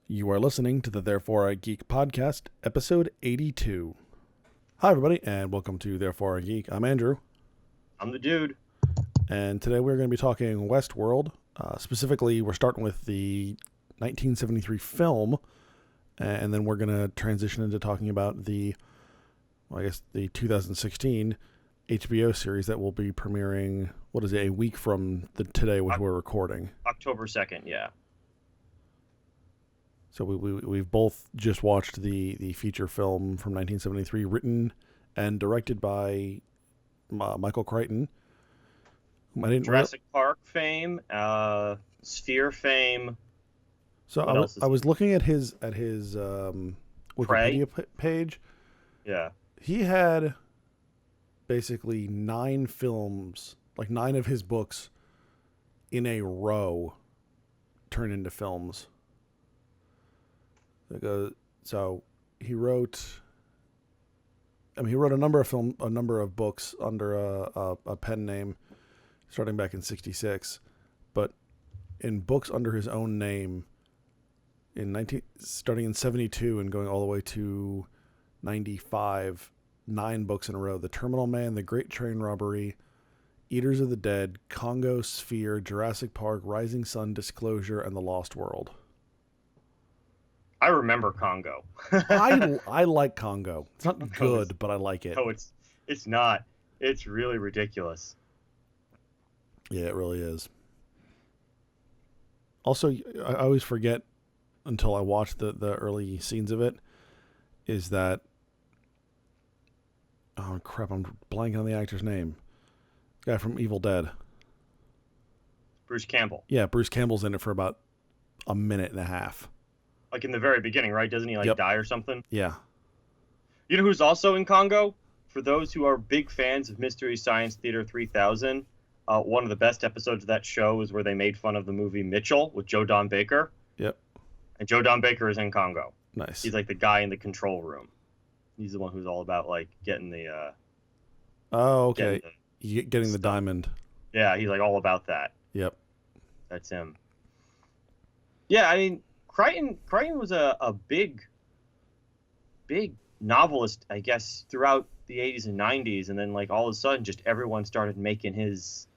You are listening to the Therefore I Geek podcast, episode 82. Hi, everybody, and welcome to Therefore I Geek. I'm Andrew. I'm the dude. And today we're going to be talking Westworld. Specifically, we're starting with the 1973 film, and then we're going to transition into talking about the 2016 HBO series that will be premiering, a week from today, which we're recording. October 2nd, yeah. So we've both just watched the feature film from 1973, written and directed by Michael Crichton. Jurassic Park fame, Sphere fame. So I was looking at his Wikipedia page. Yeah. He had basically 9 films, like 9 of his books in a row turn into films. So he wrote a number of books under a pen name starting back in 1966, but in books under his own name starting in 1972 and going all the way to 1995, 9 books in a row: The Terminal Man, The Great Train Robbery, Eaters of the Dead, Congo, Sphere, Jurassic Park, Rising Sun, Disclosure, and The Lost World. I remember Congo. I like Congo. It's not good, but I like it. No, it's not. It's really ridiculous. Yeah, it really is. Also, I always forget until I watch the early scenes of it, is that, oh crap, I'm blanking on the actor's name. Guy from Evil Dead. Bruce Campbell. Yeah, Bruce Campbell's in it for about a minute and a half. Like in the very beginning, right? Doesn't he die or something? Yeah. You know who's also in Congo? For those who are big fans of Mystery Science Theater 3000, one of the best episodes of that show is where they made fun of the movie Mitchell with Joe Don Baker. Yep. And Joe Don Baker is in Congo. Nice. He's like the guy in the control room. He's the one who's all about like getting the oh, okay. Getting the diamond. Yeah, he's like all about that. Yep. That's him. Yeah, I mean, Crichton was a big novelist, I guess, throughout the 80s and 90s, and then like all of a sudden just everyone started making his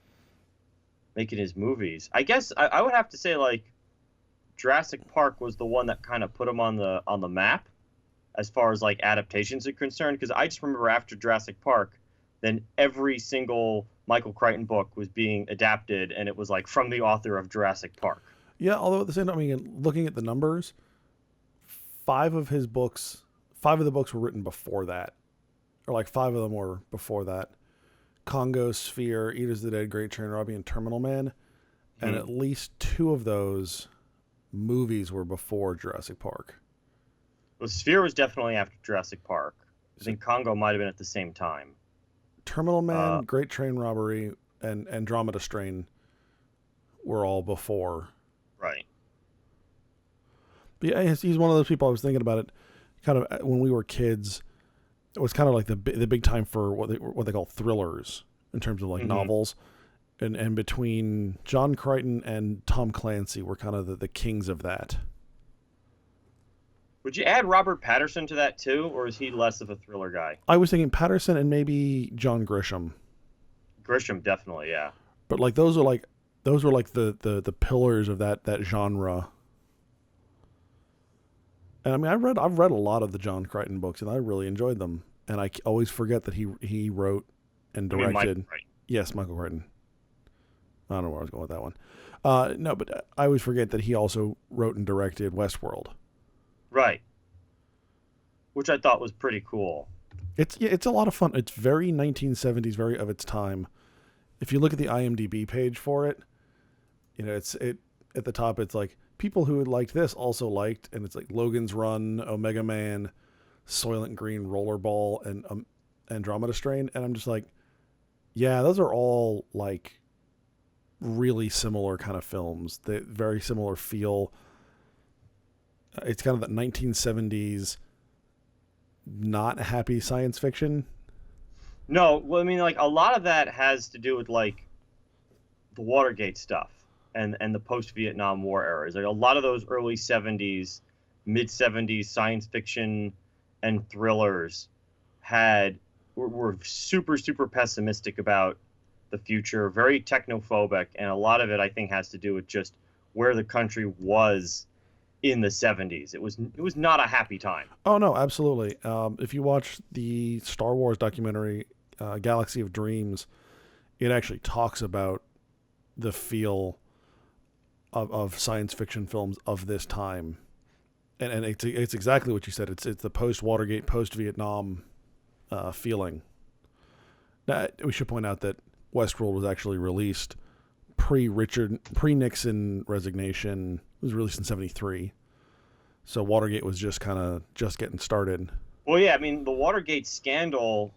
movies. I guess I would have to say like Jurassic Park was the one that kind of put him on the map as far as like adaptations are concerned, because I just remember after Jurassic Park, then every single Michael Crichton book was being adapted, and it was like from the author of Jurassic Park. Yeah, although at the same time, looking at the numbers, 5 of the books were written before that. Or like 5 of them were before that. Congo, Sphere, Eaters of the Dead, Great Train Robbery, and Terminal Man. And at least 2 of those movies were before Jurassic Park. Well, Sphere was definitely after Jurassic Park. I think Congo might have been at the same time. Terminal Man, Great Train Robbery, and Andromeda Strain were all before. Right. But yeah, he's one of those people. I was thinking about it kind of when we were kids. It was kind of like the big time for what they call thrillers in terms of like novels. And between John Crichton and Tom Clancy were kind of the kings of that. Would you add Robert Patterson to that too, or is he less of a thriller guy? I was thinking Patterson and maybe John Grisham. Grisham, definitely, yeah. But like those were like the pillars of that genre. And I mean, I've read a lot of the John Crichton books, and I really enjoyed them. And I always forget that he wrote and directed. Michael Crichton. Yes, Michael Crichton. I don't know where I was going with that one. No, but I always forget that he also wrote and directed Westworld. Right. Which I thought was pretty cool. It's a lot of fun. It's very 1970s, very of its time. If you look at the IMDb page for it, it's at the top. It's like people who had liked this also liked, and it's like Logan's Run, Omega Man, Soylent Green, Rollerball, and Andromeda Strain. And I'm just like, yeah, those are all like really similar kind of films. They very similar feel. It's kind of that 1970s, not happy science fiction. No, well, I mean, like, a lot of that has to do with, like, the Watergate stuff and the post-Vietnam War eras. Like, a lot of those early 70s mid-70s science fiction and thrillers were super, super pessimistic about the future, very technophobic, and a lot of it I think has to do with just where the country was in the 70s. It was not a happy time. Oh no, absolutely. If you watch the Star Wars documentary, Galaxy of Dreams, it actually talks about the feel of science fiction films of this time, and it's exactly what you said. It's the post Watergate, post Vietnam feeling. Now, we should point out that Westworld was actually released pre-Nixon resignation. It was released in '73, so Watergate was just getting started. Well, yeah, I mean the Watergate scandal,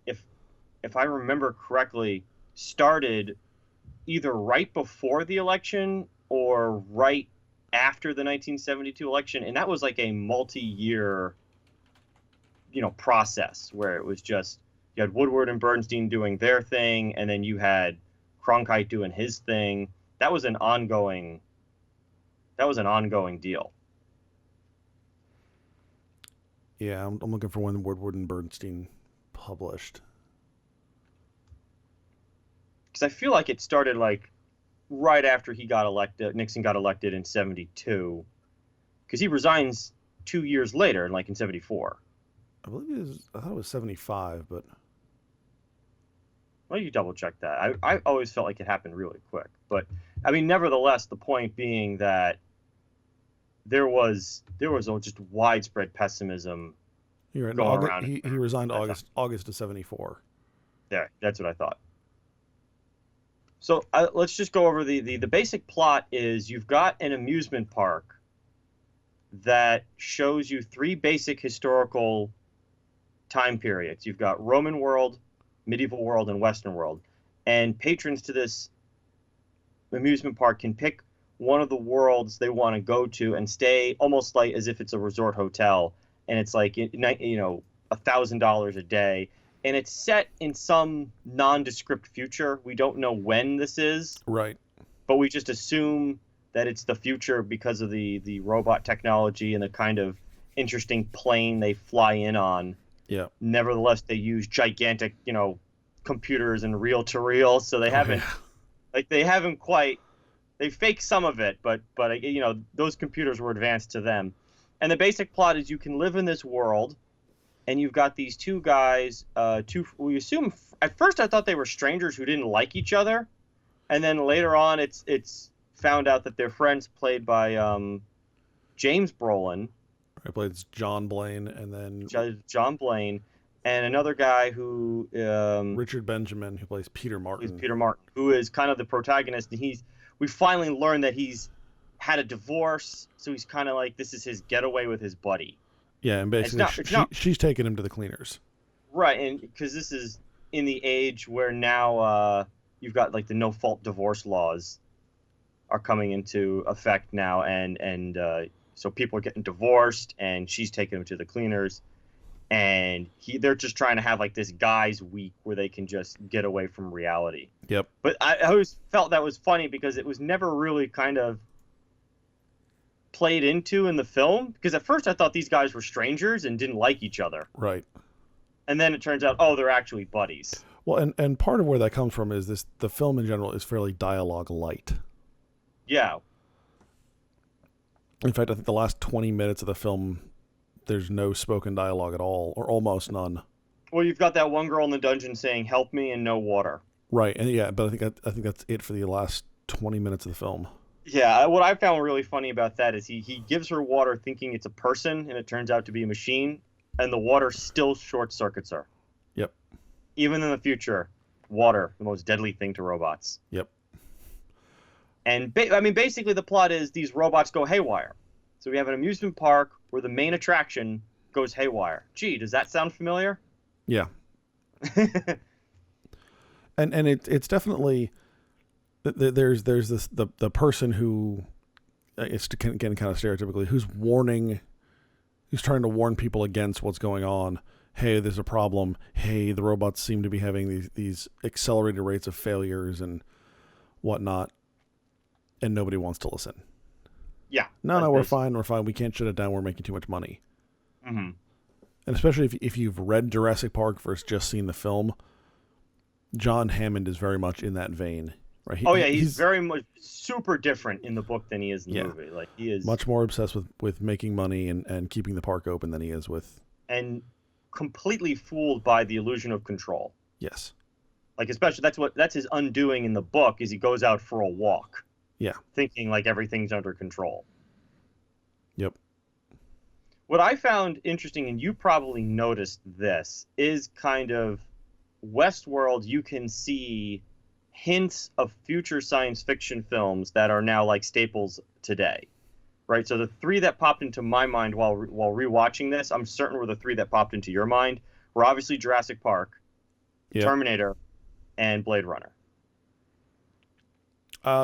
if I remember correctly, started either right before the election or right after the 1972 election, and that was like a multi-year, process where it was just you had Woodward and Bernstein doing their thing, and then you had Cronkite doing his thing. That was an ongoing deal. Yeah, I'm looking for when Woodward and Bernstein published. Because I feel like it started like right after Nixon got elected in 72, because he resigns 2 years later, like in 74. I thought it was 75, but Well, you double check that. I always felt like it happened really quick. But, I mean, nevertheless, the point being that there was just widespread pessimism you're right. going around. He resigned August of 74. There, that's what I thought. So let's just go over the basic plot. Is you've got an amusement park that shows you three basic historical time periods. You've got Roman world, medieval world, and Western world. And patrons to this amusement park can pick one of the worlds they want to go to and stay almost like as if it's a resort hotel. And it's like, $1,000 a day. And it's set in some nondescript future. We don't know when this is. Right. But we just assume that it's the future because of the robot technology and the kind of interesting plane they fly in on. Yeah. Nevertheless, they use gigantic, computers and reel-to-reel, so they haven't quite. They fake some of it, but those computers were advanced to them. And the basic plot is you can live in this world, and you've got these two guys. We assume at first I thought they were strangers who didn't like each other, and then later on it's found out that they're friends, played by James Brolin. I played John Blaine, and then John Blaine, and another guy who Richard Benjamin, who plays Peter Martin. Who is kind of the protagonist, and we finally learn that he's had a divorce, so he's kind of like this is his getaway with his buddy. Yeah, and basically she's taking him to the cleaners. Right, and because this is in the age where now you've got like the no-fault divorce laws are coming into effect now, and so people are getting divorced, and she's taking them to the cleaners, and they're just trying to have like this guy's week where they can just get away from reality. Yep. But I always felt that was funny because it was never really kind of played into in the film, because at first I thought these guys were strangers and didn't like each other. Right. And then it turns out, they're actually buddies. Well, and part of where that comes from is the film in general is fairly dialogue light. Yeah. In fact, I think the last 20 minutes of the film, there's no spoken dialogue at all, or almost none. Well, you've got that one girl in the dungeon saying, "Help me," and no water. Right, and yeah, but I think that's it for the last 20 minutes of the film. Yeah, what I found really funny about that is he gives her water thinking it's a person, and it turns out to be a machine, and the water still short circuits her. Yep. Even in the future, water, the most deadly thing to robots. Yep. And basically the plot is these robots go haywire. So we have an amusement park where the main attraction goes haywire. Gee, does that sound familiar? Yeah. and it's definitely there's this the person who it's again kind of stereotypically who's trying to warn people against what's going on. Hey, there's a problem. Hey, the robots seem to be having these accelerated rates of failures and whatnot, and nobody wants to listen. Yeah. No, we're fine. We can't shut it down. We're making too much money. Mm-hmm. And especially if you've read Jurassic Park versus just seen the film, John Hammond is very much in that vein, right? He's very much super different in the book than he is in the movie. Like he is much more obsessed with making money and keeping the park open than he is with, and completely fooled by the illusion of control. Yes. Like especially that's his undoing in the book is he goes out for a walk. Yeah. Thinking like everything's under control. Yep. What I found interesting, and you probably noticed this, is kind of Westworld. You can see hints of future science fiction films that are now like staples today, right? So the three that popped into my mind while rewatching this, I'm certain were the three that popped into your mind, were obviously Jurassic Park, Terminator, and Blade Runner.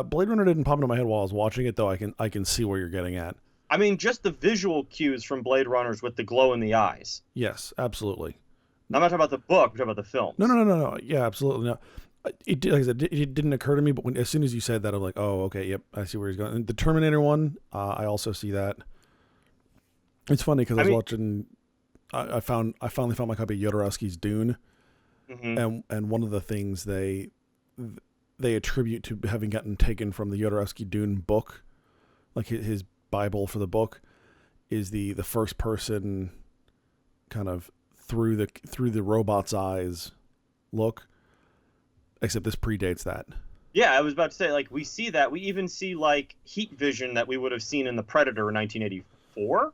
Blade Runner didn't pop into my head while I was watching it, though. I can see where you're getting at. I mean, just the visual cues from Blade Runners with the glow in the eyes. Yes, absolutely. I'm not talking about the book. I'm talking about the film. No. Yeah, absolutely. No. Like I said, it didn't occur to me, but as soon as you said that, I'm like, oh, okay, yep, I see where he's going. And the Terminator one, I also see that. It's funny because I was watching. I finally found my copy of Jodorowsky's Dune, and one of the things they attribute to having gotten taken from the Jodorowsky Dune book, like his Bible for the book, is the first person kind of through the robot's eyes look. Except this predates that. Yeah, I was about to say, like, we see that. We even see, like, heat vision that we would have seen in The Predator in 1984.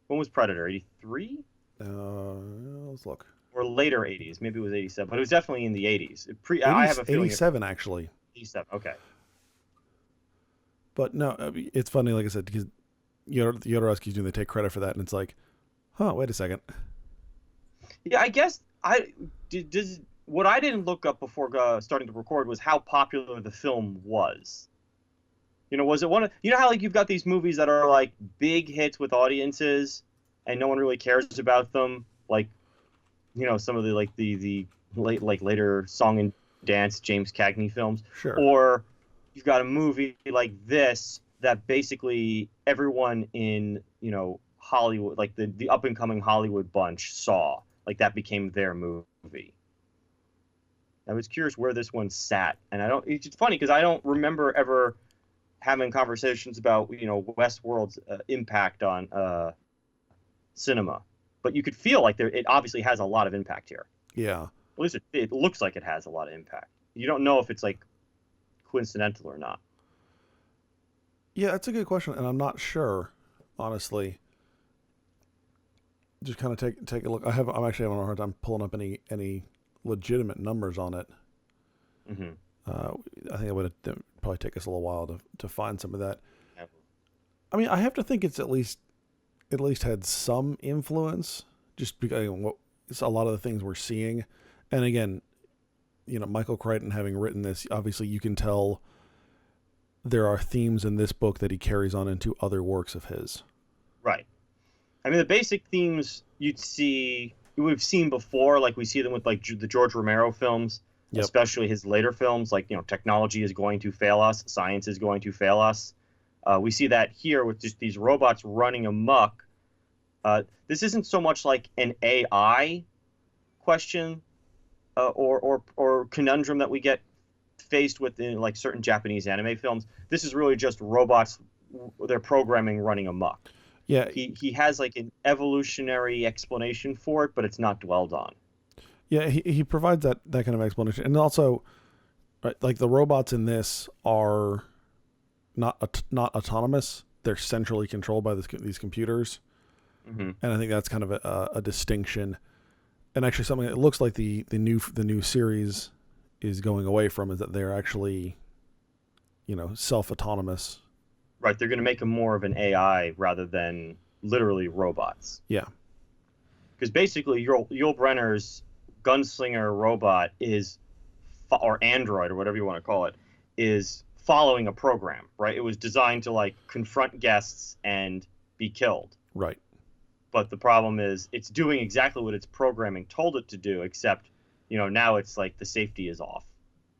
When was Predator? 83? Let's look. Or later 80s. Maybe it was 87. But it was definitely in the 80s. I have a feeling 87, actually. 87, okay. But no, it's funny, like I said, because Jodorowsky's doing, they take credit for that, and it's like, huh, wait a second. Yeah, I guess what I didn't look up before starting to record was how popular the film was. You know, was it one of, you know how like you've got these movies that are like big hits with audiences and no one really cares about them, like, you know, some of the like the later song and dance James Cagney films. Sure. Or you've got a movie like this that basically everyone in, you know, Hollywood, like the up and coming Hollywood bunch saw, like that became their movie. I was curious where this one sat, and it's funny because I don't remember ever having conversations about, you know, Westworld's impact on cinema, but you could feel like it obviously has a lot of impact here. Yeah. At least it looks like it has a lot of impact. You don't know if it's like coincidental or not. Yeah, that's a good question, and I'm not sure, honestly. Just kind of take a look. I'm actually having a hard time pulling up any legitimate numbers on it. Mm-hmm. I think it would probably take us a little while to find some of that. Yeah. I mean, I have to think it's at least had some influence, just because it's a lot of the things we're seeing. And again, you know, Michael Crichton having written this, obviously you can tell there are themes in this book that he carries on into other works of his. Right. I mean, the basic themes you would have seen before, like we see them with like the George Romero films, especially his later films, like, you know, technology is going to fail us, science is going to fail us. We see that here with just these robots running amok. This isn't so much like an AI question or conundrum that we get faced with in like certain Japanese anime films. This is really just robots, their programming running amok. Yeah, he has like an evolutionary explanation for it, but it's not dwelled on. Yeah, he provides that kind of explanation, and also, right, like the robots in this are not autonomous; they're centrally controlled by these computers, and I think that's kind of a distinction, and actually something that looks like the new series is going away from is that they're actually, you know, self-autonomous. Right, they're going to make them more of an AI rather than literally robots. Yeah. Because basically, Yul Brynner's gunslinger robot or android, or whatever you want to call it, is following a program, right? It was designed to, like, confront guests and be killed. Right. But the problem is it's doing exactly what its programming told it to do, except, you know, now it's like the safety is off.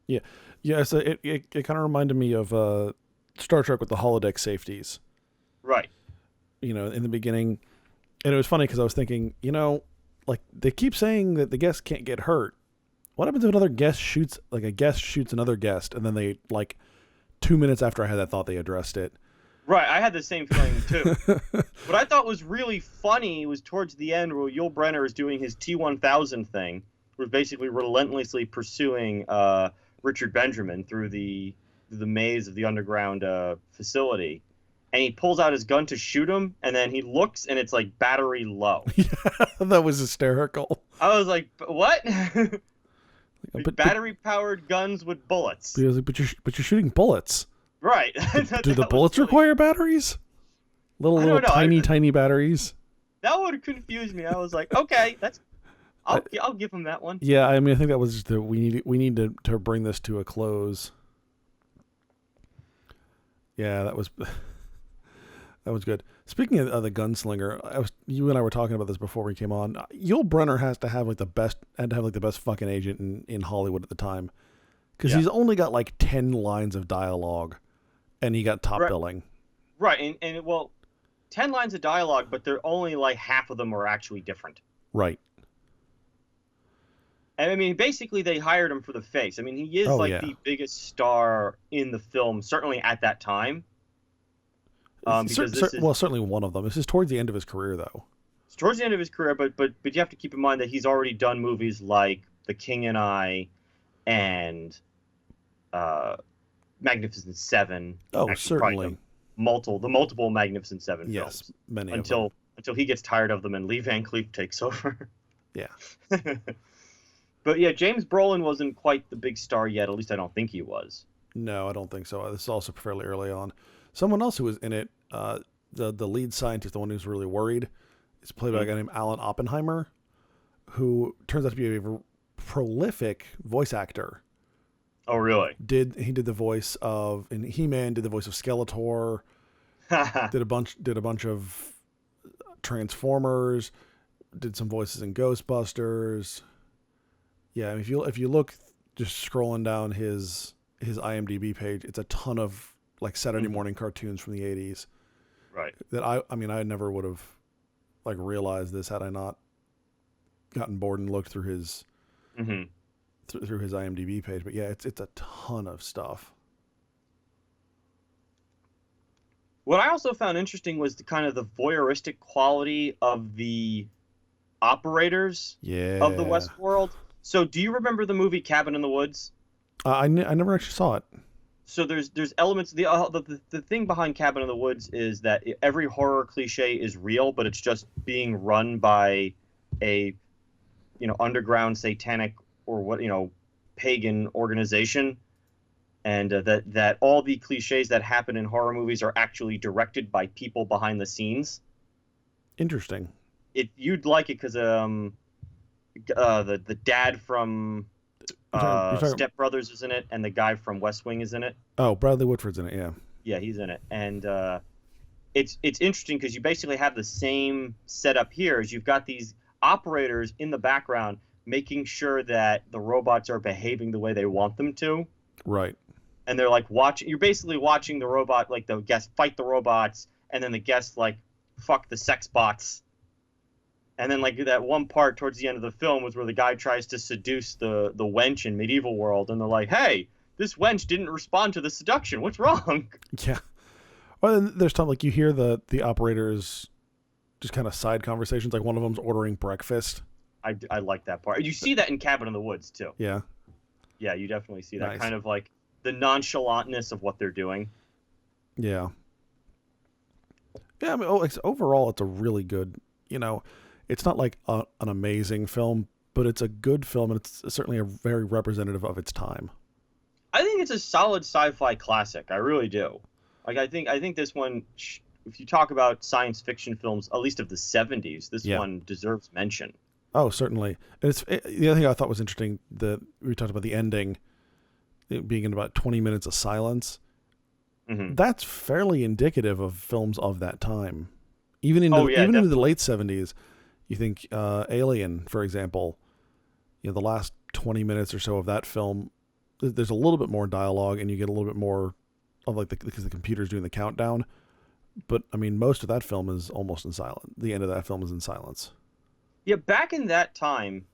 Yeah. Yeah, so it kind of reminded me of Star Trek with the holodeck safeties. Right. In the beginning. And it was funny because I was thinking, like they keep saying that the guest can't get hurt. What happens if another guest shoots, like a guest shoots another guest, and then they, like 2 minutes after I had that thought, they addressed it. Right, I had the same feeling too. What I thought was really funny was towards the end where Yul Brynner is doing his T-1000 thing, where basically relentlessly pursuing Richard Benjamin through the maze of the underground facility, and he pulls out his gun to shoot him, and then he looks and it's like battery low. Yeah, that was hysterical. I was like, what? Battery-powered guns with bullets. But you're shooting bullets. Right. Do the bullets require batteries? Little tiny batteries. That would confuse me. I was like, okay, I'll give him that one. Yeah, I mean, I think that was just we need to bring this to a close. Yeah, that was good. Speaking of the gunslinger, you and I were talking about this before we came on. Yul Brynner had to have like the best fucking agent in Hollywood at the time, because he's only got like 10 lines of dialogue, and he got top billing. Right, and 10 lines of dialogue, but they're only like half of them are actually different. Right. And I mean, basically, they hired him for the face. I mean, he is the biggest star in the film, certainly at that time. Certainly one of them. This is towards the end of his career, though. It's towards the end of his career, but you have to keep in mind that he's already done movies like The King and I, and Magnificent Seven. Oh, certainly. The multiple Magnificent Seven films. Yes, many until he gets tired of them and Lee Van Cleef takes over. Yeah. But yeah, James Brolin wasn't quite the big star yet. At least I don't think he was. No, I don't think so. This is also fairly early on. Someone else who was in it, the lead scientist, the one who's really worried, is played by a guy named Alan Oppenheimer, who turns out to be a prolific voice actor. Oh, really? He did the voice of in He-Man, did the voice of Skeletor, did a bunch of Transformers, did some voices in Ghostbusters. Yeah, if you look, just scrolling down his IMDb page, it's a ton of like Saturday morning cartoons from the 80s. Right. That I never would have like realized this had I not gotten bored and looked through his through his IMDb page. But yeah, it's a ton of stuff. What I also found interesting was the kind of the voyeuristic quality of the operators of the Westworld. So do you remember the movie Cabin in the Woods? I never actually saw it. So there's elements. The thing behind Cabin in the Woods is that every horror cliche is real, but it's just being run by a underground satanic or pagan organization, and that all the cliches that happen in horror movies are actually directed by people behind the scenes. Interesting. You'd like it because the dad from Step Brothers is in it, and the guy from West Wing is in it. Oh, Bradley Whitford's in it, yeah. Yeah, he's in it, and it's interesting because you basically have the same setup here. As you've got these operators in the background making sure that the robots are behaving the way they want them to. Right. And they're like you're basically watching the robot, like the guests fight the robots, and then the guests like fuck the sex bots. And then like that one part towards the end of the film was where the guy tries to seduce the wench in Medieval World, and they're like, hey, this wench didn't respond to the seduction. What's wrong? Yeah. Well, then there's time like you hear the operators just kind of side conversations, like one of them's ordering breakfast. I like that part. You see that in Cabin in the Woods too. Yeah. Yeah, you definitely see that. Nice. Kind of like the nonchalantness of what they're doing. Yeah. Yeah, I mean, overall, it's a really good, it's not like an amazing film, but it's a good film, and it's certainly a very representative of its time. I think it's a solid sci-fi classic. I really do. Like, I think this one, if you talk about science fiction films, at least of the 70s, this one deserves mention. Oh, certainly. And the other thing I thought was interesting, that we talked about the ending, it being in about 20 minutes of silence. Mm-hmm. That's fairly indicative of films of that time. Even into the late 70s, you think Alien, for example, the last 20 minutes or so of that film, there's a little bit more dialogue, and you get a little bit more of because the computer's doing the countdown. But I mean, most of that film is almost in silence. The end of that film is in silence. Yeah, back in that time,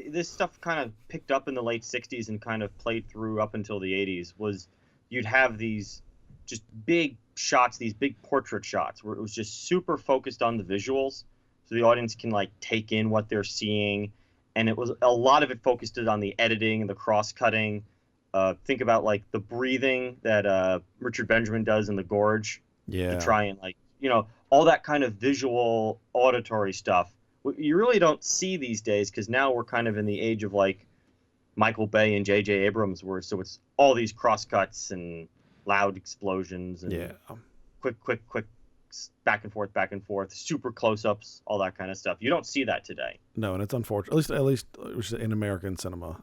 this stuff kind of picked up in the late 60s and kind of played through up until the 80s. Was you'd have these just big shots, these big portrait shots where it was just super focused on the visuals, so the audience can like take in what they're seeing, and it was a lot of it focused on the editing and the cross-cutting. Think about like the breathing that Richard Benjamin does in The Gorge to Yeah. try and like all that kind of visual auditory stuff you really don't see these days, because now we're kind of in the age of like Michael Bay and J.J. Abrams, where so it's all these crosscuts and loud explosions and Yeah. quick back and forth, super close-ups, all that kind of stuff. You don't see that today. No, and it's unfortunate. At least in American cinema.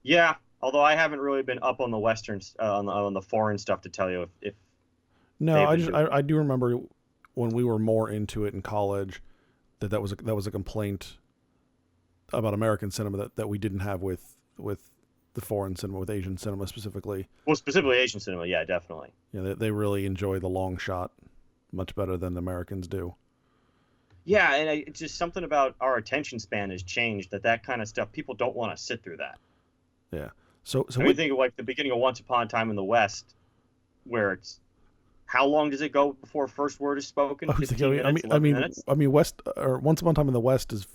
Yeah, although I haven't really been up on the westerns, on the foreign stuff to tell you if No, I do remember when we were more into it in college that was a complaint about American cinema that we didn't have with the foreign cinema, with Asian cinema specifically. Well, specifically Asian cinema, yeah, definitely. Yeah, they really enjoy the long shot much better than the Americans do. Yeah, and it's just something about our attention span has changed, that kind of stuff, people don't want to sit through that. Yeah. So I mean, think of like the beginning of Once Upon a Time in the West, where it's how long does it go before first word is spoken? 15 minutes, 11 minutes? I mean, Once Upon a Time in the West is a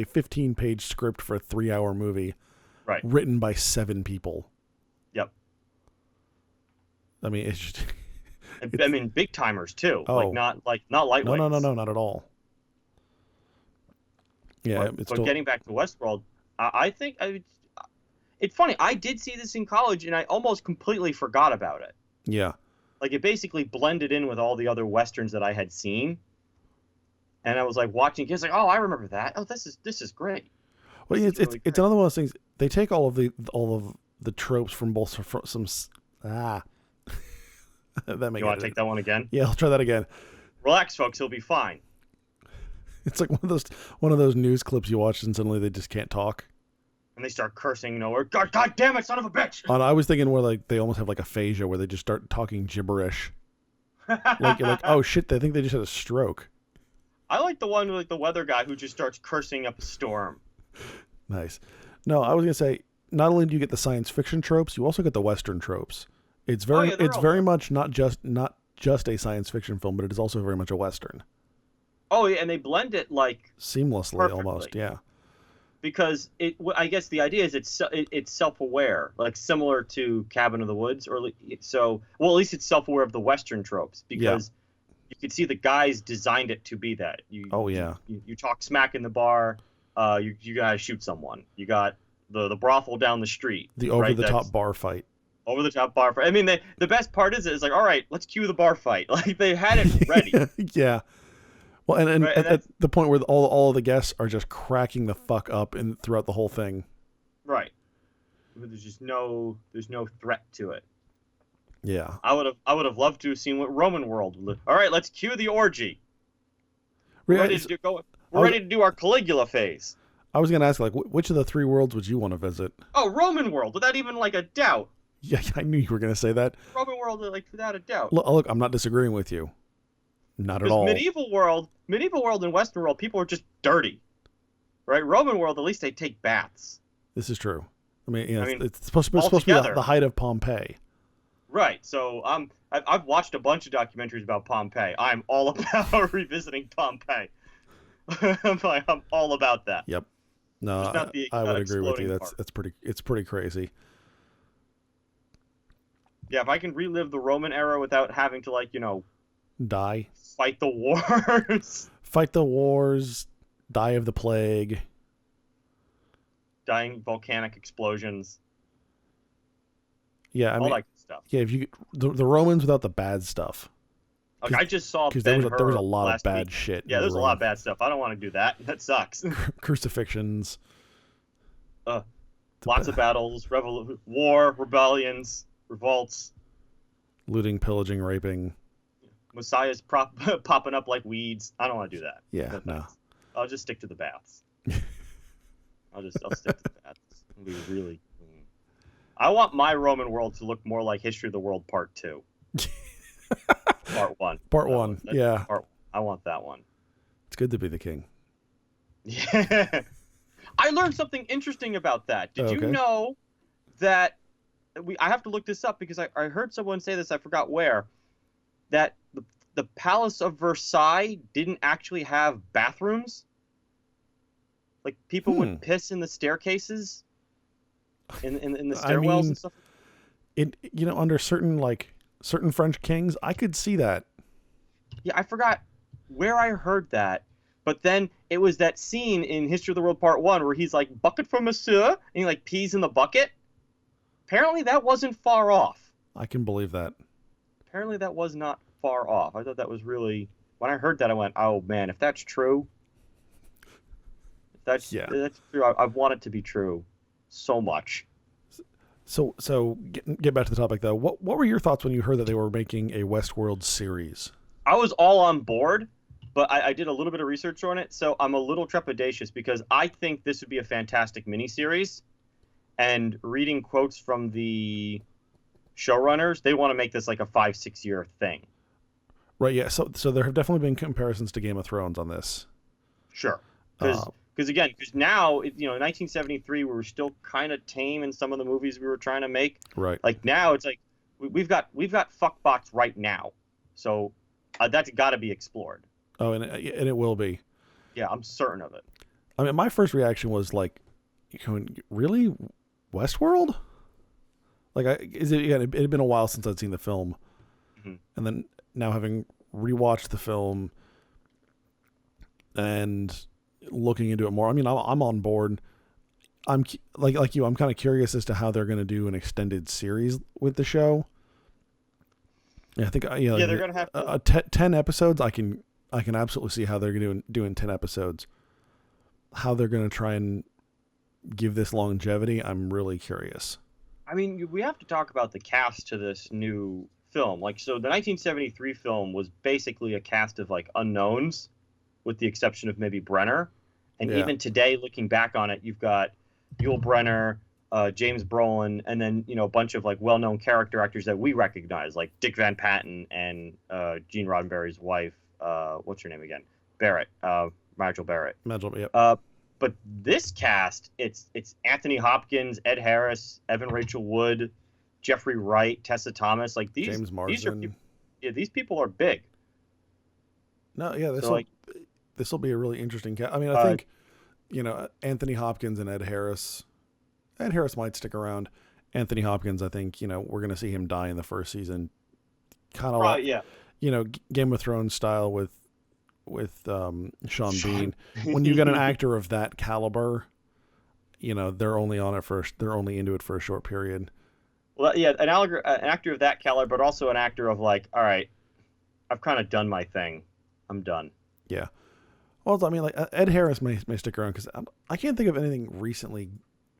15-page script for a 3-hour movie, right? Written by 7 people. Yep. I mean, it's just. I mean, big timers too. Oh. Not lightweights. No, not at all. Yeah, but getting back to Westworld, I think it's funny. I did see this in college, and I almost completely forgot about it. Yeah. Like, it basically blended in with all the other westerns that I had seen, and I was like watching kids, like, oh, I remember that. Oh, this is great. Well, it's another one of those things. They take all of the tropes from both some that make You want to take that one again? Yeah, I'll try that again. Relax, folks. He'll be fine. It's like one of those news clips you watch and suddenly they just can't talk. And they start cursing nowhere. God damn it, son of a bitch! And I was thinking where like they almost have like aphasia, where they just start talking gibberish. Like you're like, oh shit, they think they just had a stroke. I like the one with like the weather guy who just starts cursing up a storm. Nice. No, I was gonna say, not only do you get the science fiction tropes, you also get the Western tropes. It's very much not just a science fiction film, but it is also very much a Western. Oh yeah, and they blend it like seamlessly, perfectly. Almost, yeah. Because I guess the idea is it's self-aware, like similar to Cabin in the Woods, or at least it's self-aware of the Western tropes, because you could see the guys designed it to be that. You talk smack in the bar, you gotta shoot someone. You got the brothel down the street. The over-the-top bar fight. Over-the-top bar fight. I mean, the best part is like, all right, let's cue the bar fight. Like, they had it ready. Yeah. Well, and at the point where all of the guests are just cracking the fuck up throughout the whole thing. Right. There's just no threat to it. Yeah. I would have loved to have seen what Roman World would. All right, let's cue the orgy. We're ready to do our Caligula phase. I was going to ask, like, which of the 3 worlds would you want to visit? Oh, Roman World, without even like a doubt. Yeah, I knew you were going to say that. Roman World, like, without a doubt. Look, I'm not disagreeing with you. Not at all. Medieval world and Western world, people are just dirty, right? Roman world, at least they take baths. This is true. I mean, it's supposed to be the height of Pompeii. Right. So I've watched a bunch of documentaries about Pompeii. I'm all about revisiting Pompeii. I'm all about that. Yep. No, I would agree with you. It's pretty crazy. Yeah, if I can relive the Roman era without having to die. Fight the wars. Fight the wars. Die of the plague. Dying volcanic explosions. Yeah, all that good stuff. Yeah, if you the Romans without the bad stuff. Like, I just saw because there was a lot of bad shit. Yeah, there's a lot of bad stuff. I don't want to do that. That sucks. Crucifixions. Lots of battles, war, rebellions, revolts. Looting, pillaging, raping. Messiah's popping up like weeds. I don't want to do that. Yeah, no. I'll just stick to the baths. I'll stick to the baths. It'll be really clean. I want my Roman world to look more like History of the World Part 2. Part one. Part one. Yeah. I want that one. It's good to be the king. Yeah. I learned something interesting about that. Did you know that I have to look this up because I heard someone say this, I forgot where, that the Palace of Versailles didn't actually have bathrooms. Like people would piss in the staircases, in the stairwells and stuff. Under certain French kings, I could see that. Yeah, I forgot where I heard that, but then it was that scene in History of the World Part 1 where he's like, "Bucket for monsieur," and he like pees in the bucket. Apparently that wasn't far off. I can believe that. Apparently that was not far off. I thought that was really, when I heard that I went, oh man, if that's true, that's true, I want it to be true so much. So get back to the topic though. What were your thoughts when you heard that they were making a Westworld series? I was all on board, but I did a little bit of research on it, so I'm a little trepidatious because I think this would be a fantastic miniseries. And reading quotes from the showrunners, they want to make this like a 5-6 year thing. Right. Yeah. So there have definitely been comparisons to Game of Thrones on this. Sure. Because now, in 1973, we were still kind of tame in some of the movies we were trying to make. Right. Like now, it's like we've got fuckbots right now, so that's got to be explored. Oh, and it will be. Yeah, I'm certain of it. I mean, my first reaction was like, really, Westworld? Like, it had been a while since I'd seen the film, and then now having rewatched the film and looking into it more, I mean, I'm on board. I'm like you. I'm kind of curious as to how they're going to do an extended series with the show. Yeah, I think they're going to have 10 episodes. I can absolutely see how they're going to do in 10 episodes. How they're going to try and give this longevity, I'm really curious. I mean, we have to talk about the cast to this new film. Like, so the 1973 film was basically a cast of like unknowns, with the exception of maybe Brenner. And even today, looking back on it, you've got Yul Brynner, James Brolin, and then a bunch of like well-known character actors that we recognize, like Dick Van Patten and Gene Roddenberry's wife. What's her name again? Barrett. Marjorie Barrett. Yep. But this cast, it's Anthony Hopkins, Ed Harris, Evan Rachel Wood, Jeffrey Wright, Tessa Thomas. Like James Marsden. These people are big. No, yeah, this will be a really interesting cast. I mean, I think Anthony Hopkins and Ed Harris. Ed Harris might stick around. Anthony Hopkins, I think we're going to see him die in the first season. Kind of like Game of Thrones style with Sean Bean. When you get an actor of that caliber, they're only into it for a short period. Well, yeah, an actor of that caliber, but also an actor of like, all right, I've kind of done my thing. I'm done. Yeah. Well, I mean, like Ed Harris may stick around because I can't think of anything recently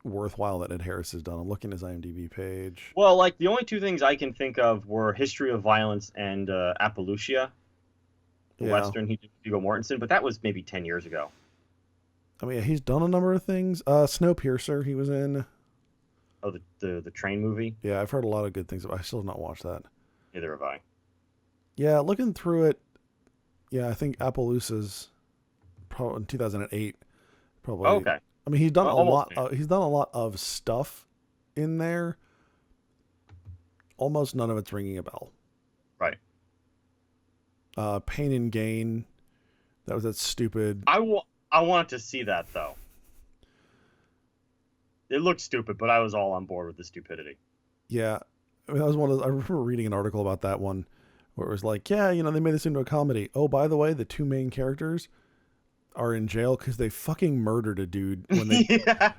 worthwhile that Ed Harris has done. I'm looking at his IMDb page. Well, like the only two things I can think of were History of Violence and Appalachia. Western he did Viggo Mortensen, but that was maybe 10 years ago. I mean, he's done a number of things. Snowpiercer he was in. Oh, the train movie? Yeah, I've heard a lot of good things. I still have not watched that. Neither have I. Yeah, looking through it, yeah, I think Appaloosa's probably in 2008. Probably. Oh, okay. I mean, he's done a lot. He's done a lot of stuff in there. Almost none of it's ringing a bell. Right. Pain and Gain. That was that stupid. I wanted to see that though. It looked stupid, but I was all on board with the stupidity. Yeah, I mean, that was one of those, I remember reading an article about that one where it was like, yeah, they made this into a comedy. Oh, by the way, the two main characters are in jail because they fucking murdered a dude when they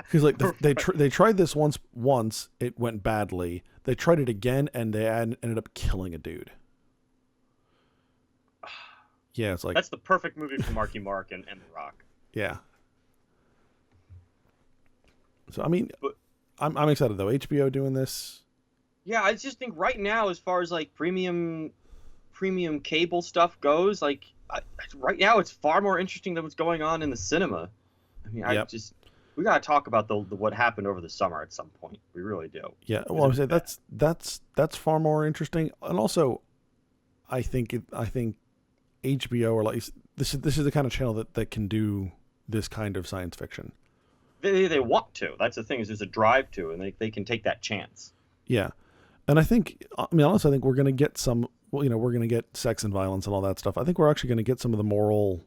because they tried this once it went badly. They tried it again and they ended up killing a dude. Yeah, it's like that's the perfect movie for Marky Mark and The Rock. Yeah. So I mean, I'm excited though. HBO doing this. Yeah, I just think right now, as far as like premium cable stuff goes, like right now it's far more interesting than what's going on in the cinema. I mean, we gotta talk about the what happened over the summer at some point. We really do. Yeah, well, I would say that's far more interesting, and also, I think HBO, or like this is the kind of channel that can do this kind of science fiction. They want to. That's the thing, is there's a drive to, and they can take that chance. Yeah, and I think, I mean, honestly, I think we're going to get some. Well, we're going to get sex and violence and all that stuff. I think we're actually going to get some of the moral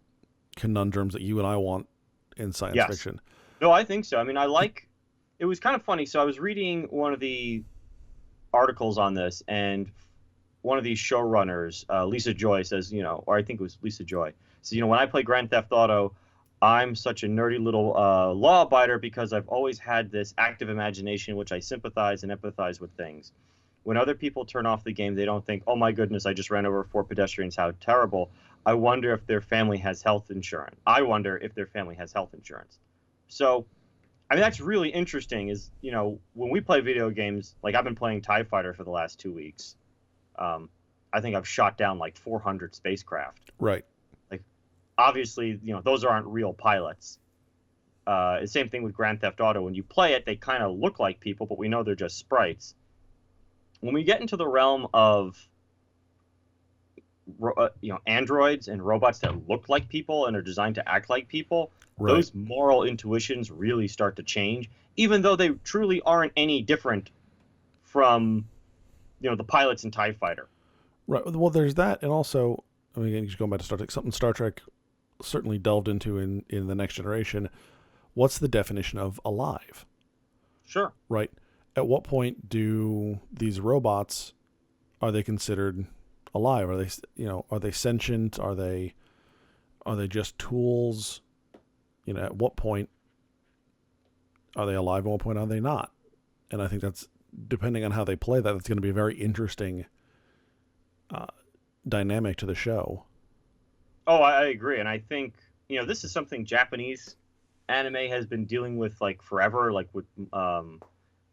conundrums that you and I want in science fiction. No, I think so. I mean, it was kind of funny. So I was reading one of the articles on this, and one of these showrunners, Lisa Joy, says, or I think it was Lisa Joy, says, when I play Grand Theft Auto, I'm such a nerdy little law abider because I've always had this active imagination, which I sympathize and empathize with things. When other people turn off the game, they don't think, oh my goodness, I just ran over 4 pedestrians, how terrible. I wonder if their family has health insurance. So, I mean, that's really interesting is, when we play video games, like I've been playing TIE Fighter for the last 2 weeks. I think I've shot down like 400 spacecraft. Right. Like, obviously, those aren't real pilots. The same thing with Grand Theft Auto. When you play it, they kind of look like people, but we know they're just sprites. When we get into the realm of androids and robots that look like people and are designed to act like people, right, those moral intuitions really start to change, even though they truly aren't any different from the pilots in TIE Fighter. Right. Well, there's that, and also, I mean, again, just going back to Star Trek, something Star Trek certainly delved into in the Next Generation. What's the definition of alive? Sure. Right. At what point do these robots, are they considered alive? Are they, are they sentient? Are they just tools? At what point are they alive? At what point are they not? And I think that's, depending on how they play that, it's going to be a very interesting dynamic to the show. Oh, I agree. And I think, this is something Japanese anime has been dealing with like forever, like with,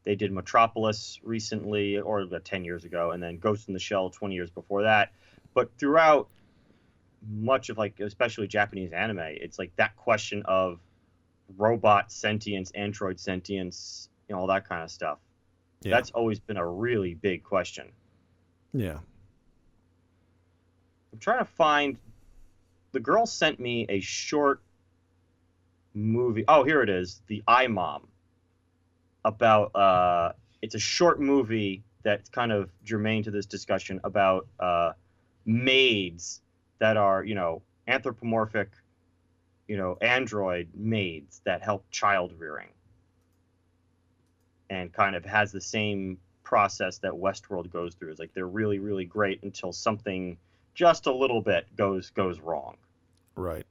they did Metropolis recently, or about 10 years ago, and then Ghost in the Shell 20 years before that. But throughout much of, like, especially Japanese anime, it's like that question of robot sentience, android sentience, all that kind of stuff. Yeah. That's always been a really big question. Yeah. I'm trying to find, the girl sent me a short movie. Oh, here it is. The iMom. About it's a short movie that's kind of germane to this discussion about maids that are anthropomorphic android maids that help child rearing, and kind of has the same process that Westworld goes through. It's like they're really, really great until something just a little bit goes wrong. Right.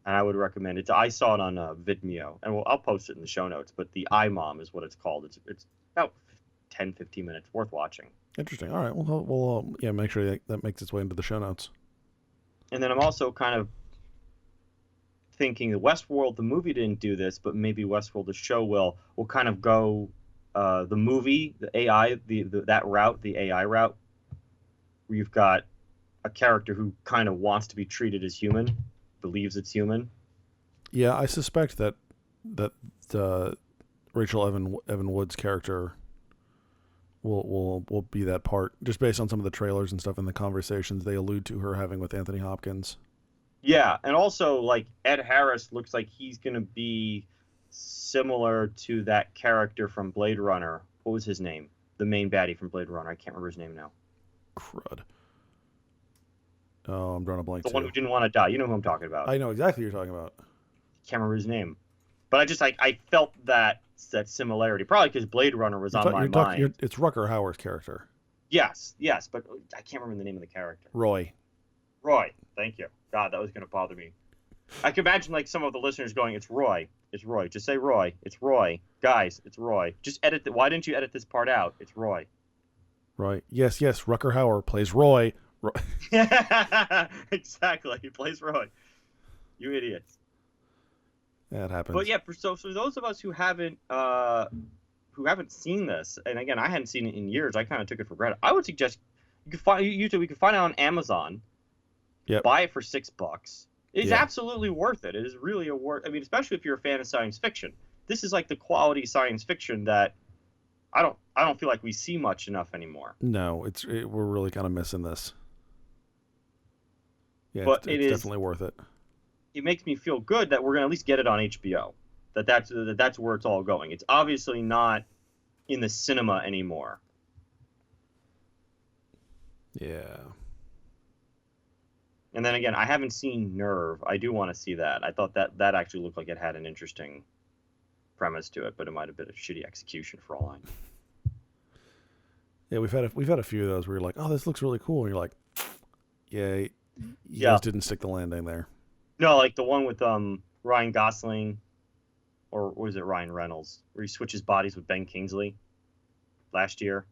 And I would recommend it. I saw it on Vimeo, and I'll post it in the show notes. But the iMom is what it's called. It's about 10, 15 minutes, worth watching. Interesting. All right. We'll make sure that makes its way into the show notes. And then I'm also kind of thinking the Westworld, the movie didn't do this, but maybe Westworld, the show will kind of go the movie, the AI, that route, the AI route, where you've got a character who kind of wants to be treated as human, believes it's human. Yeah, I suspect that Rachel Evan Wood's character will be that part, just based on some of the trailers and stuff and the conversations they allude to her having with Anthony Hopkins. Yeah, and also like Ed Harris looks like he's going to be similar to that character from Blade Runner. What was his name? The main baddie from Blade Runner. I can't remember his name now. Crud. Oh, I'm drawing a blank. The one who didn't want to die. You know who I'm talking about. I know exactly who you're talking about. Can't remember his name. But I felt that similarity. Probably because Blade Runner was on my mind. It's Rutger Hauer's character. Yes, but I can't remember the name of the character. Roy. Thank you. God, that was going to bother me. I can imagine like some of the listeners going, "It's Roy. It's Roy. Just say Roy. It's Roy. Guys, it's Roy. Just edit why didn't you edit this part out? It's Roy." Roy. Yes. Rutger Hauer plays Roy. Exactly. He plays Roy. You idiots. That happens. But yeah, for those of us who haven't seen this, and again, I hadn't seen it in years. I kind of took it for granted. I would suggest we can find it on Amazon. Yep. Buy it for $6. It's absolutely worth it. It is really I mean, especially if you're a fan of science fiction. This is like the quality science fiction that I don't feel like we see much enough anymore. No, we're really kind of missing this. Yeah, but it's definitely worth it. it makes me feel good that we're gonna at least get it on HBO. That's where it's all going. It's obviously not in the cinema anymore. Yeah. And then again, I haven't seen Nerve. I do want to see that. I thought that actually looked like it had an interesting premise to it, but it might have been a shitty execution for all I know. Yeah, we've had a few of those where you're like, oh, this looks really cool, and you're like, yeah, you Yeah. guys didn't stick the landing there. No, like the one with Ryan Gosling, or was it Ryan Reynolds, where he switches bodies with Ben Kingsley last year.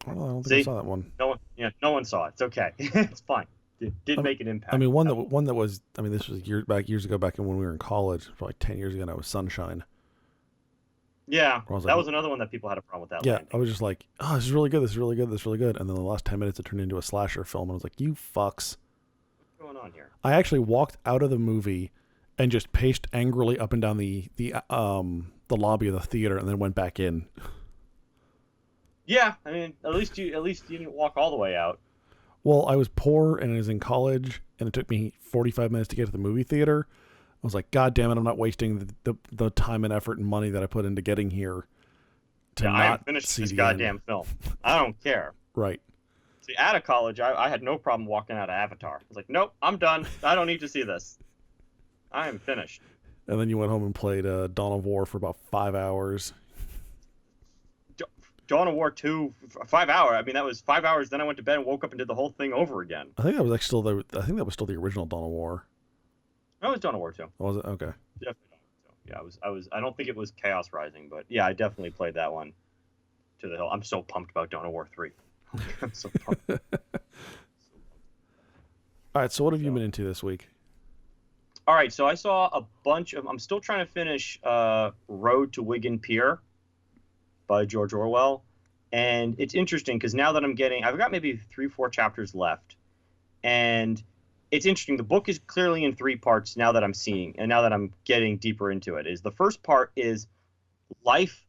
Oh, I don't think I See? saw that one. No one saw it. It's okay. It's fine. It did make an impact. I mean, one that was. I mean, this was years ago, back when we were in college, probably 10 years ago. Now was Sunshine. Yeah, I was that like, was another one that people had a problem with that. yeah, landing. I was just like, oh, this is really good. This is really good. This is really good. And then the last 10 minutes, it turned into a slasher film, and I was like, you fucks. What's going on here? I actually walked out of the movie and just paced angrily up and down the lobby of the theater, and then went back in. Yeah, I mean, at least you didn't walk all the way out. Well, I was poor and I was in college, and it took me 45 minutes to get to the movie theater. I was like, God damn it, I'm not wasting the time and effort and money that I put into getting here to Yeah, I not haven't finished see this the goddamn end. film. I don't care. Right. See, out of college, I had no problem walking out of Avatar. I was like, nope, I'm done. I don't need to see this. I am finished. And then you went home and played Dawn of War for about 5 hours. Dawn of War 2, 5 hours. I mean, that was 5 hours. Then I went to bed and woke up and did the whole thing over again. I think that was actually still the original Dawn of War. That was Dawn of War 2. Was it? Okay. Definitely Dawn of War 2. Yeah, I don't think it was Chaos Rising, but yeah, I definitely played that one to the hill. I'm so pumped about Dawn of War 3. I'm so pumped. All right, so what have you been into this week? All right, so I saw a bunch of. I'm still trying to finish Road to Wigan Pier by George Orwell, and it's interesting because now that I've got maybe 3-4 chapters left, and it's interesting. The book is clearly in 3 parts now that I'm seeing, and now that I'm getting deeper into it. Is the first part is life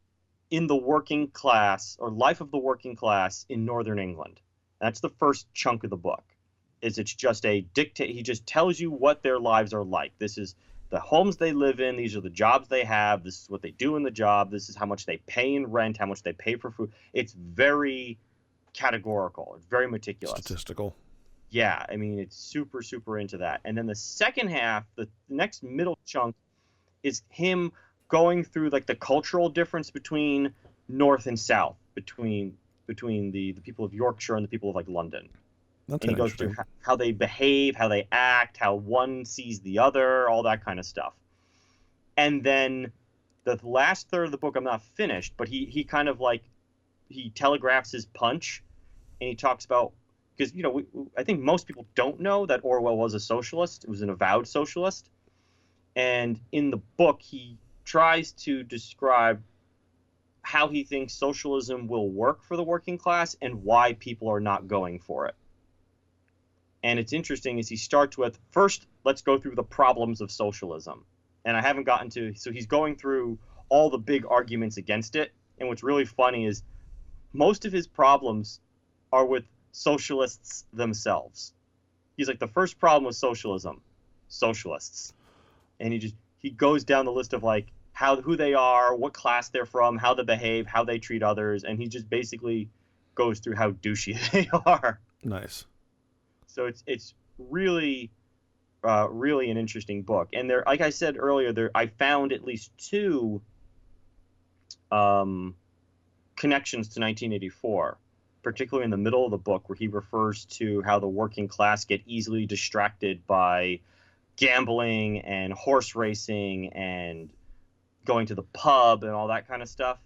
in the working class, or life of the working class in Northern England. That's the first chunk of the book. It's just a dictate. He just tells you what their lives are like. This is the homes they live in. These are the jobs they have. This is what they do in the job. This is how much they pay in rent, how much they pay for food. It's very categorical. It's very meticulous. Statistical. Yeah, I mean, it's super, super into that. And then the second half, the next middle chunk, is him going through like the cultural difference between North and South, between the people of Yorkshire and the people of like London. That's And he goes through how they behave, how they act, how one sees the other, all that kind of stuff. And then the last third of the book, I'm not finished, but he kind of like, he telegraphs his punch, and he talks about, because, I think most people don't know that Orwell was a socialist. It was an avowed socialist. And in the book, he tries to describe how he thinks socialism will work for the working class and why people are not going for it. And it's interesting is he starts with, first, let's go through the problems of socialism. And I haven't gotten to, so he's going through all the big arguments against it. And what's really funny is most of his problems are with socialists themselves. He's like, the first problem with socialism, socialists. And he goes down the list of like who they are, what class they're from, how they behave, how they treat others. And he just basically goes through how douchey they are. Nice. So it's really, really an interesting book. And there, like I said earlier, I found at least 2 connections to 1984, particularly in the middle of the book, where he refers to how the working class get easily distracted by gambling and horse racing and going to the pub and all that kind of stuff.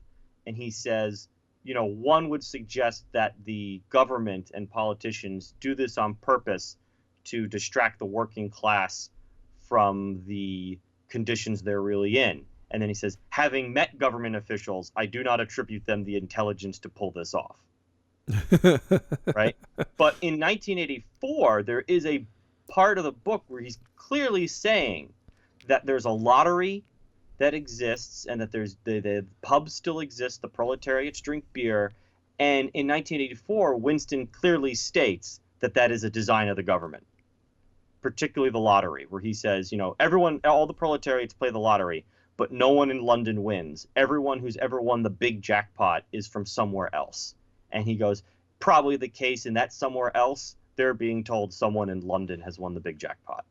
And he says, one would suggest that the government and politicians do this on purpose to distract the working class from the conditions they're really in. And then he says, having met government officials, I do not attribute them the intelligence to pull this off. Right? But in 1984, there is a part of the book where he's clearly saying that there's a lottery that exists, and that there's the pubs still exist, the proletariats drink beer, and in 1984, Winston clearly states that is a design of the government. particularly the lottery, where he says, everyone, all the proletariats play the lottery, but no one in London wins. Everyone who's ever won the big jackpot is from somewhere else. And he goes, probably the case in that somewhere else, they're being told someone in London has won the big jackpot.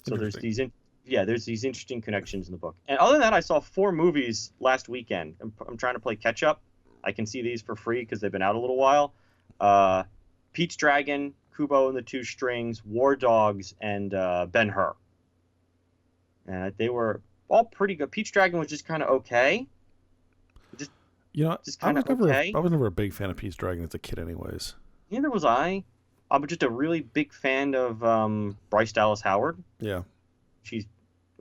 So there's these interesting connections in the book. And other than that, I saw 4 movies last weekend. I'm trying to play catch up. I can see these for free because they've been out a little while. Pete's Dragon, Kubo and the Two Strings, War Dogs, and Ben-Hur. And they were all pretty good. Pete's Dragon was just kind of okay. Just kind of okay. I was never a big fan of Pete's Dragon as a kid anyways. Neither was I. I'm just a really big fan of Bryce Dallas Howard. Yeah. She's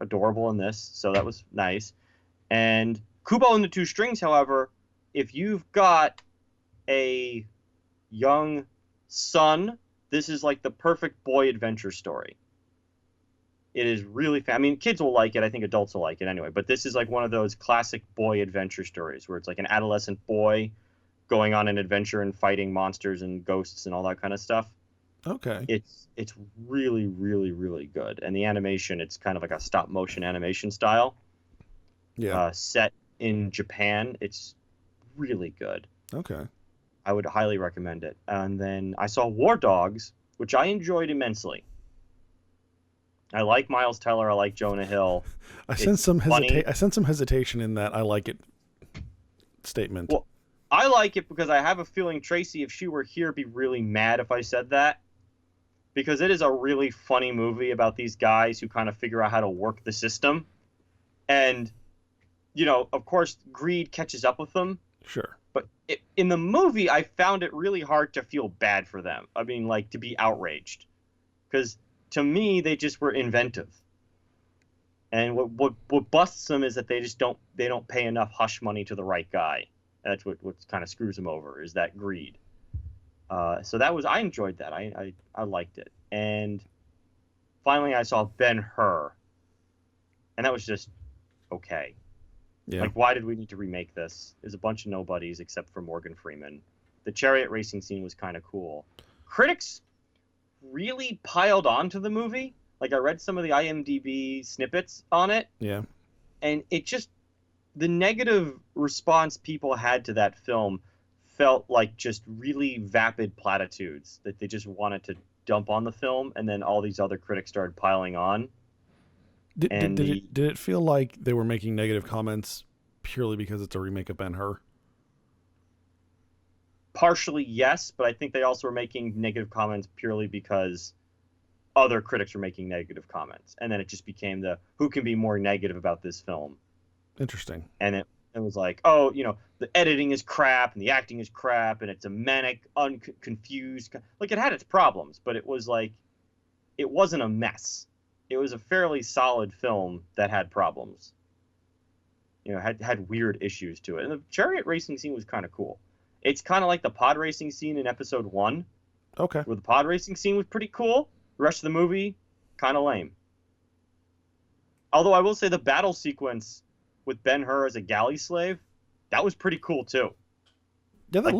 adorable in this, so that was nice. And Kubo and the Two Strings, however, if you've got a young son, this is like the perfect boy adventure story. It is really I mean, kids will like it. I think adults will like it anyway. But this is like one of those classic boy adventure stories where it's like an adolescent boy going on an adventure and fighting monsters and ghosts and all that kind of stuff. Okay. It's really, really, really good. And the animation, it's kind of like a stop motion animation style. Yeah. Set in Japan. It's really good. Okay. I would highly recommend it. And then I saw War Dogs, which I enjoyed immensely. I like Miles Teller. I like Jonah Hill. I sense some hesitation in that I like it statement. Well, I like it because I have a feeling Tracy, if she were here, would be really mad if I said that. Because it is a really funny movie about these guys who kind of figure out how to work the system. And, of course, greed catches up with them. Sure. But in the movie, I found it really hard to feel bad for them. I mean, like, to be outraged. Because to me, they just were inventive. And what busts them is that they don't pay enough hush money to the right guy. That's what kind of screws them over, is that greed. So I enjoyed that. I liked it. And finally I saw Ben-Hur. And that was just okay. Yeah. Like, why did we need to remake this? There's a bunch of nobodies except for Morgan Freeman. The chariot racing scene was kind of cool. Critics really piled on to the movie. Like, I read some of the IMDb snippets on it. Yeah. And it just, the negative response people had to that film felt like just really vapid platitudes that they just wanted to dump on the film, and then all these other critics started piling on. Did it feel like they were making negative comments purely because it's a remake of Ben-Hur? Partially, yes, but I think they also were making negative comments purely because other critics were making negative comments, and then it just became who can be more negative about this film. Interesting. And it was like, oh, the editing is crap and the acting is crap and it's a manic, confused. Like, it had its problems, but it was like, it wasn't a mess. It was a fairly solid film that had problems. Had weird issues to it. And the chariot racing scene was kind of cool. It's kind of like the pod racing scene in episode 1. Okay. Where the pod racing scene was pretty cool. The rest of the movie, kind of lame. Although I will say the battle sequence with Ben-Hur as a galley slave, that was pretty cool too. Yeah, at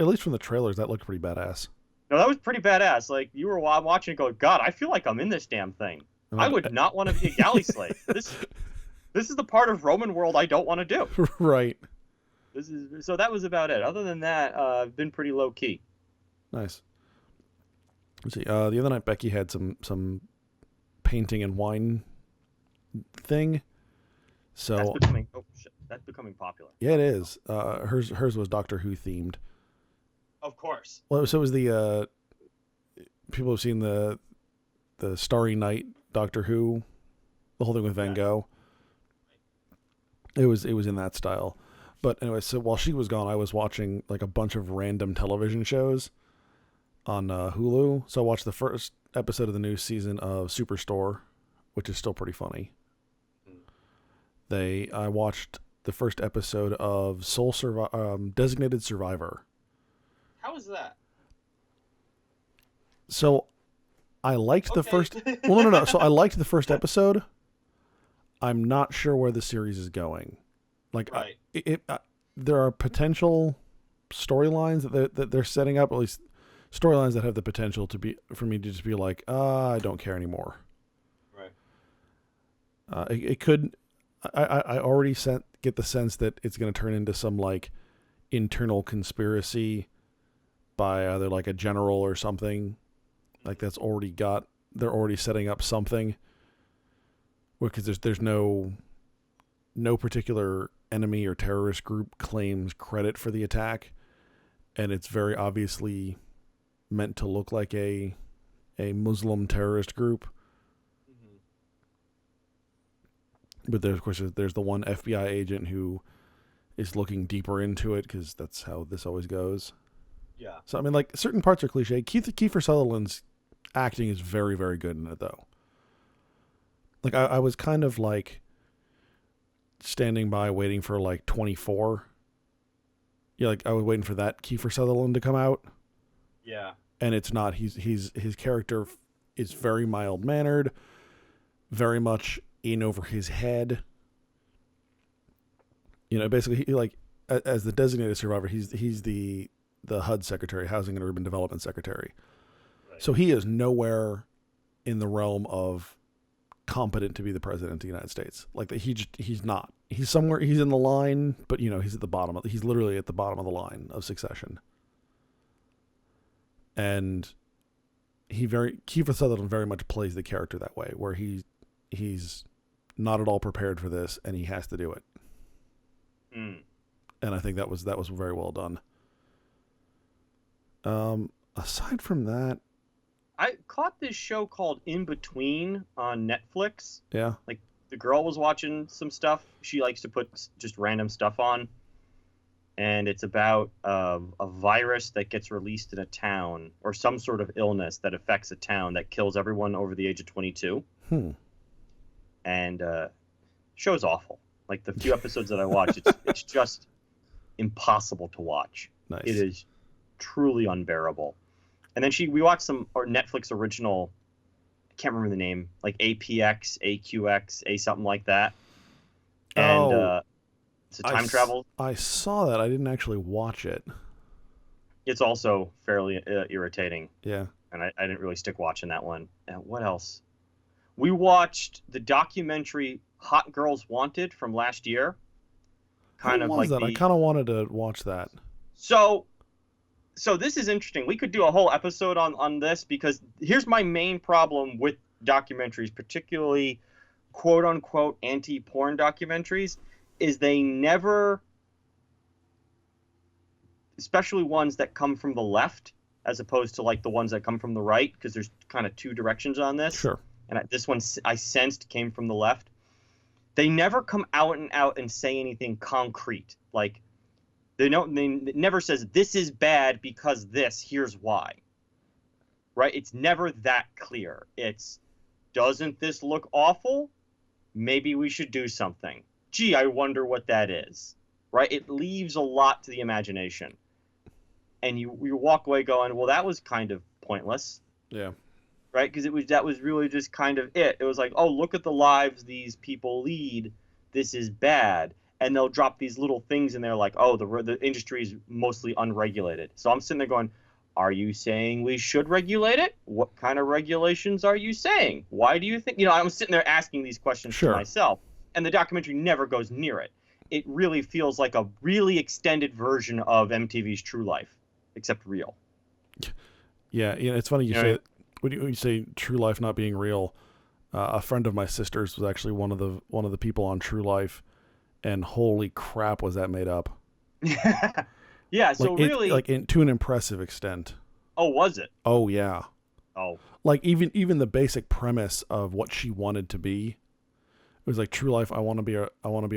least from the trailers, that looked pretty badass. No, that was pretty badass. Like, you were watching it go, God, I feel like I'm in this damn thing. I would not want to be a galley slave. This is the part of Roman world I don't want to do. Right. So that was about it. Other than that, I've been pretty low key. Nice. Let's see. The other night, Becky had some painting and wine thing. So that's becoming popular. Yeah, it is. Hers was Doctor Who themed. Of course. Well, so it was the people have seen the Starry Night Doctor Who, the whole thing with Van Gogh. It was in that style. But anyway, so while she was gone, I was watching like a bunch of random television shows on Hulu. So I watched the first episode of the new season of Superstore, which is still pretty funny. I watched the first episode of Designated Survivor. How was that? So I liked the first. Well, no. So I liked the first episode. I'm not sure where the series is going. Like, right. There are potential storylines that they're setting up. At least storylines that have the potential to be for me to just be like, I don't care anymore. Right. It could. I already get the sense that it's going to turn into some like internal conspiracy by either like a general or something. Like they're already setting up something. Because there's no particular enemy or terrorist group claims credit for the attack, and it's very obviously meant to look like a Muslim terrorist group. Mm-hmm. But there's, of course, there's the one FBI agent who is looking deeper into it because that's how this always goes. Yeah. So I mean, like certain parts are cliche. Kiefer Sutherland's acting is very, very good in it, though. Like I was kind of like standing by waiting for like 24. Yeah, like I was waiting for that Kiefer Sutherland to come out. Yeah. And it's not. His character is very mild mannered, very much in over his head. You know, basically, like as the designated survivor, he's the HUD secretary, Housing and Urban Development Secretary. Right. So he is nowhere in the realm of competent to be the president of the United States. Like he's not. He's somewhere. He's in the line, but you know he's at the bottom. He's literally at the bottom of the line of succession. And Kiefer Sutherland very much plays the character that way, where he's not at all prepared for this, and he has to do it. Mm. And I think that was very well done. Aside from that, I caught this show called In Between on Netflix. yeah. Like the girl was watching some stuff. She likes to put just random stuff on. And it's about a virus that gets released in a town, or some sort of illness that affects a town that kills everyone over the age of 22. And show's awful. Like the few episodes that I watch, it's just impossible to watch. Nice. It is truly unbearable. And then we watched some Netflix original, I can't remember the name, like APX, AQX, A something like that. And it's a time travel. I saw that. I didn't actually watch it. It's also fairly irritating. Yeah. And I didn't really stick watching that one. And what else? We watched the documentary Hot Girls Wanted from last year. How was that? I kind of wanted to watch that. So this is interesting. We could do a whole episode on this, because here's my main problem with documentaries, particularly quote-unquote anti-porn documentaries, is they never, especially ones that come from the left as opposed to like the ones that come from the right, because there's kind of two directions on this. Sure. And this one I sensed came from the left. They never come out and say anything concrete. Like they never says this is bad because this, here's why. Right? It's never that clear. It's, doesn't this look awful? Maybe we should do something. Gee, I wonder what that is. Right? It leaves a lot to the imagination. And you walk away going, well, that was kind of pointless. Yeah. Right? Because that was really just kind of it. It was like, oh, look at the lives these people lead. This is bad. And they'll drop these little things in there like, oh, the industry is mostly unregulated. So I'm sitting there going, are you saying we should regulate it? What kind of regulations are you saying? Why do you think? You know, I'm sitting there asking these questions to myself. And the documentary never goes near it. It really feels like a really extended version of MTV's True Life, except real. Yeah, it's funny you say when you say True Life not being real. A friend of my sister's was actually one of the people on True Life, and holy crap, was that made up? Yeah, so like to an impressive extent. Oh, was it? Oh yeah. Oh, like even the basic premise of what she wanted to be. It was like True Life. I want to be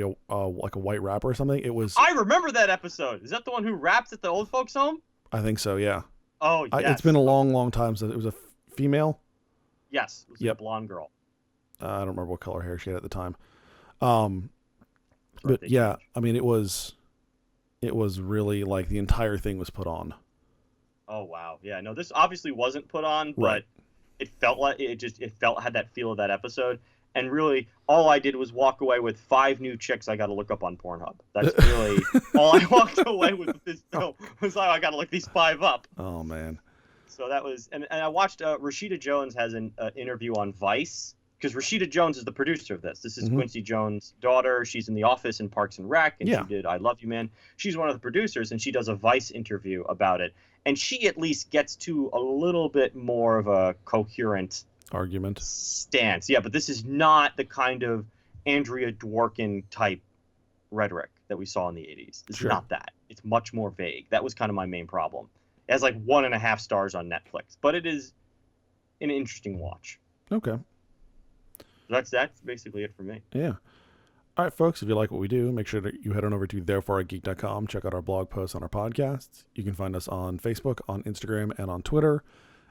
like a white rapper or something. It was. I remember that episode. Is that the one who raps at the old folks' home? I think so. Yeah. Oh, yes. It's been a long time since it was a female. Yes, it was a blonde girl. I don't remember what color hair she had at the time. But yeah, I mean, it was really like the entire thing was put on. Oh wow, yeah. No, this obviously wasn't put on, but right. It felt like had that feel of that episode. And really, all I did was walk away with 5 new chicks I got to look up on Pornhub. That's really all I walked away with this film. Was like, I got to look these 5 up. Oh man. So that was, and I watched Rashida Jones has an interview on Vice, because Rashida Jones is the producer of this. This is Quincy Jones' daughter. She's in The Office and Parks and Rec, and she did I Love You, Man. She's one of the producers, and she does a Vice interview about it. And she at least gets to a little bit more of a coherent argument stance. Yeah, but this is not the kind of Andrea Dworkin type rhetoric that we saw in the 80s. This is not that. It's much more vague. That was kind of my main problem. It has like 1.5 stars on Netflix, but it is an interesting watch. Okay. That's basically it for me. Yeah. All right, folks, if you like what we do, make sure that you head on over to thereforeageek.com. Check out our blog posts on our podcasts. You can find us on Facebook, on Instagram, and on Twitter.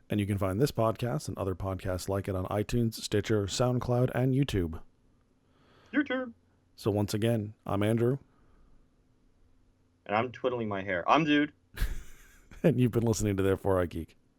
And you can find this podcast and other podcasts like it on iTunes, Stitcher, SoundCloud, and YouTube. YouTube. So once again, I'm Andrew. And I'm twiddling my hair. I'm Dude. And you've been listening to Therefore I Geek.